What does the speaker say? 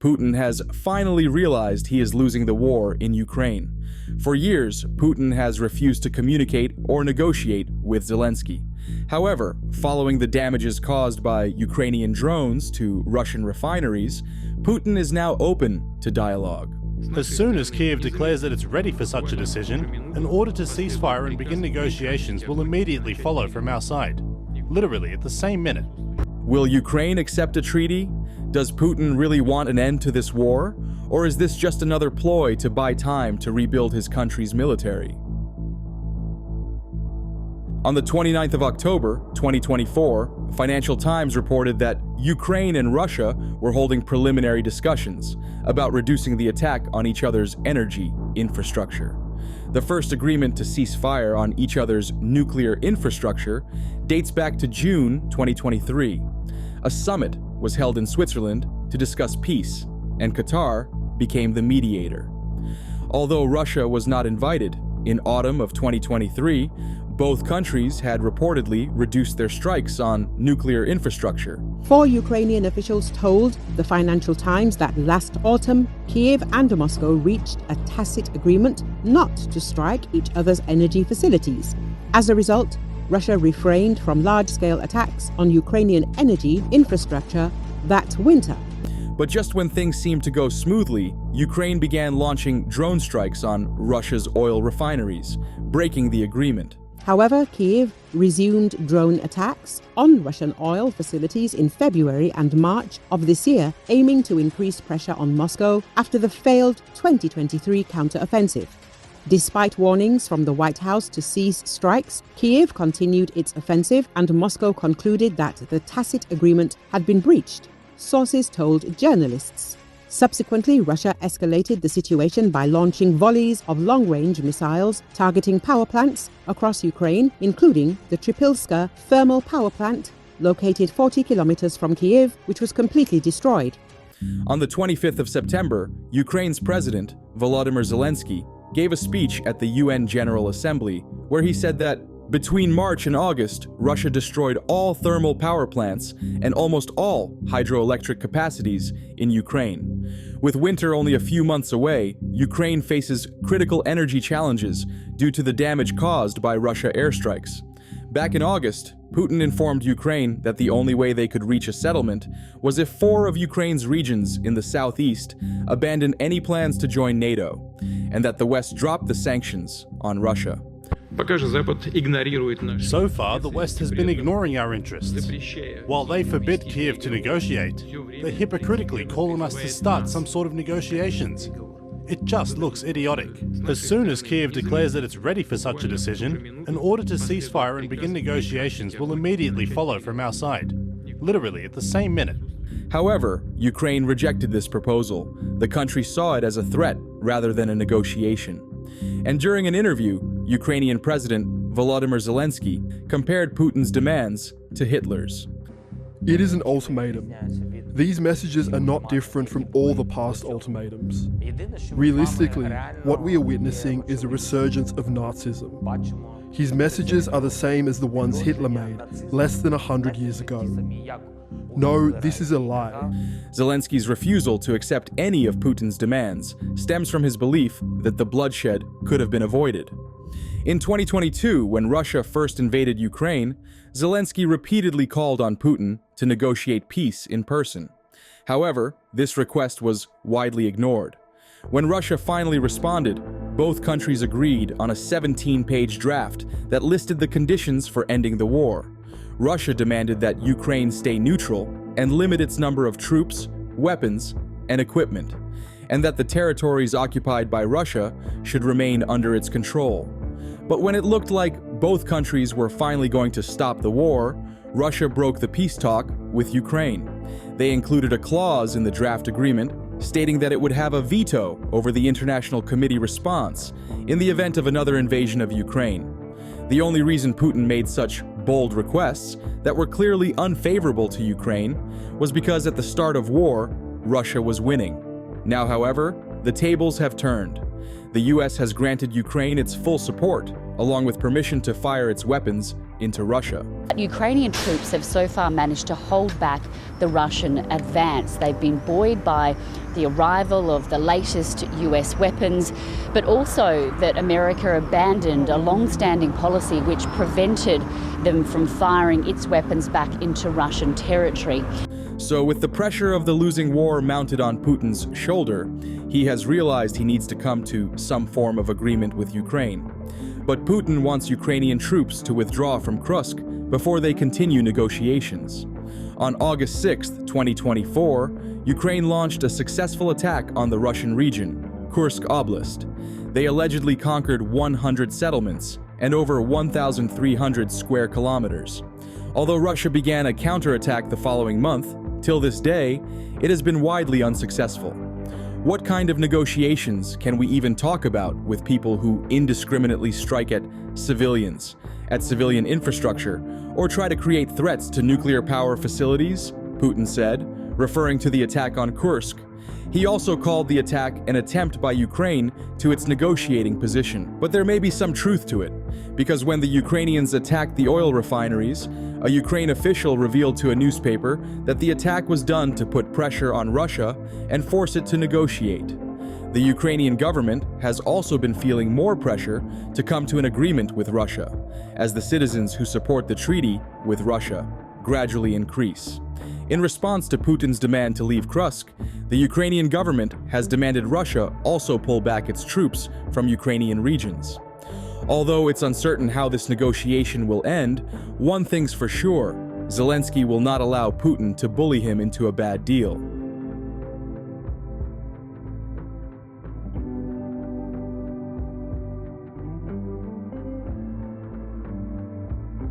Putin has finally realized he is losing the war in Ukraine. For years, Putin has refused to communicate or negotiate with Zelensky. However, following the damages caused by Ukrainian drones to Russian refineries, Putin is now open to dialogue. As soon as Kiev declares that it's ready for such a decision, an order to ceasefire and begin negotiations will immediately follow from our side, literally at the same minute. Will Ukraine accept a treaty? Does Putin really want an end to this war? Or is this just another ploy to buy time to rebuild his country's military? On the 29th of October, 2024, Financial Times reported that Ukraine and Russia were holding preliminary discussions about reducing the attack on each other's energy infrastructure. The first agreement to cease fire on each other's nuclear infrastructure dates back to June 2023. A summit was held in Switzerland to discuss peace, and Qatar became the mediator. Although Russia was not invited, in autumn of 2023, both countries had reportedly reduced their strikes on nuclear infrastructure. 4 Ukrainian officials told the Financial Times that last autumn, Kiev and Moscow reached a tacit agreement not to strike each other's energy facilities. As a result, Russia refrained from large-scale attacks on Ukrainian energy infrastructure that winter. But just when things seemed to go smoothly, Ukraine began launching drone strikes on Russia's oil refineries, breaking the agreement. However, Kiev resumed drone attacks on Russian oil facilities in February and March of this year, aiming to increase pressure on Moscow after the failed 2023 counteroffensive. Despite warnings from the White House to cease strikes, Kiev continued its offensive, and Moscow concluded that the tacit agreement had been breached, sources told journalists. Subsequently, Russia escalated the situation by launching volleys of long-range missiles targeting power plants across Ukraine, including the Tripilska thermal power plant, located 40 kilometers from Kiev, which was completely destroyed. On the 25th of September, Ukraine's president, Volodymyr Zelensky, gave a speech at the UN General Assembly where he said that between March and August, Russia destroyed all thermal power plants and almost all hydroelectric capacities in Ukraine. With winter only a few months away, Ukraine faces critical energy challenges due to the damage caused by Russia airstrikes. Back in August, Putin informed Ukraine that the only way they could reach a settlement was if 4 of Ukraine's regions in the southeast abandoned any plans to join NATO, and that the West dropped the sanctions on Russia. So far, the West has been ignoring our interests. While they forbid Kiev to negotiate, they hypocritically call on us to start some sort of negotiations. It just looks idiotic. As soon as Kiev declares that it's ready for such a decision, an order to ceasefire and begin negotiations will immediately follow from our side, literally at the same minute. However, Ukraine rejected this proposal. The country saw it as a threat rather than a negotiation. And during an interview, Ukrainian President Volodymyr Zelensky compared Putin's demands to Hitler's. It is an ultimatum. These messages are not different from all the past ultimatums. Realistically, what we are witnessing is a resurgence of Nazism. His messages are the same as the ones Hitler made less than 100 years ago. No, this is a lie. Zelensky's refusal to accept any of Putin's demands stems from his belief that the bloodshed could have been avoided. In 2022, when Russia first invaded Ukraine, Zelensky repeatedly called on Putin to negotiate peace in person. However, this request was widely ignored. When Russia finally responded, both countries agreed on a 17-page draft that listed the conditions for ending the war. Russia demanded that Ukraine stay neutral and limit its number of troops, weapons, and equipment, and that the territories occupied by Russia should remain under its control. But when it looked like both countries were finally going to stop the war, Russia broke the peace talk with Ukraine. They included a clause in the draft agreement stating that it would have a veto over the International Committee response in the event of another invasion of Ukraine. The only reason Putin made such bold requests that were clearly unfavorable to Ukraine was because at the start of war, Russia was winning. Now, however, the tables have turned. The US has granted Ukraine its full support, along with permission to fire its weapons into Russia. Ukrainian troops have so far managed to hold back the Russian advance. They've been buoyed by the arrival of the latest US weapons, but also that America abandoned a long-standing policy which prevented them from firing its weapons back into Russian territory. So with the pressure of the losing war mounted on Putin's shoulder, he has realized he needs to come to some form of agreement with Ukraine. But Putin wants Ukrainian troops to withdraw from Kursk before they continue negotiations. On August 6, 2024, Ukraine launched a successful attack on the Russian region, Kursk Oblast. They allegedly conquered 100 settlements and over 1,300 square kilometers. Although Russia began a counterattack the following month, till this day, it has been widely unsuccessful. What kind of negotiations can we even talk about with people who indiscriminately strike at civilians, at civilian infrastructure, or try to create threats to nuclear power facilities? Putin said, referring to the attack on Kursk. He also called the attack an attempt by Ukraine to its negotiating position. But there may be some truth to it, because when the Ukrainians attacked the oil refineries, a Ukraine official revealed to a newspaper that the attack was done to put pressure on Russia and force it to negotiate. The Ukrainian government has also been feeling more pressure to come to an agreement with Russia, as the citizens who support the treaty with Russia gradually increase. In response to Putin's demand to leave Kursk, the Ukrainian government has demanded Russia also pull back its troops from Ukrainian regions. Although it's uncertain how this negotiation will end, one thing's for sure: Zelensky will not allow Putin to bully him into a bad deal.